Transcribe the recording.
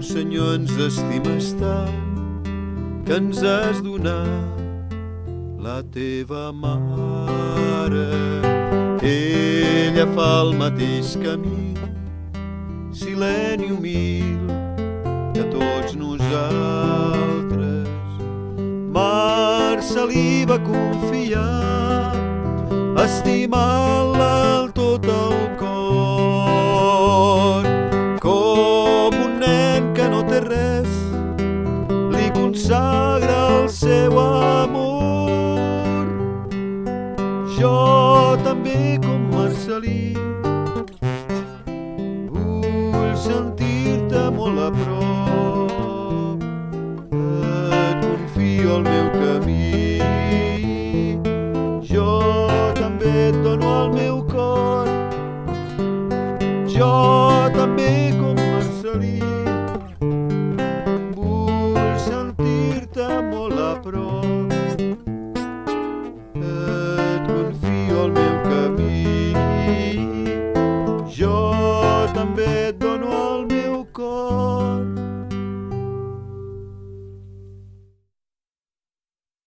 Senyor, ens estimes tant que ens has donat la teva mare. Ella fa el mateix camí, silent i humil, que tots nosaltres. Marcelí va confiar, estimant-la al tot el cor. Com un nen que no té res, li consagra el seu amor. Jo també, com Marcelí, vull sentir-te molt a prop. Et confio el meu camí, jo també et dono el meu cor. Jo també, com Marcelí, vull sentir-te molt a prop. Et confio el meu camí, jo també et dono el meu cor.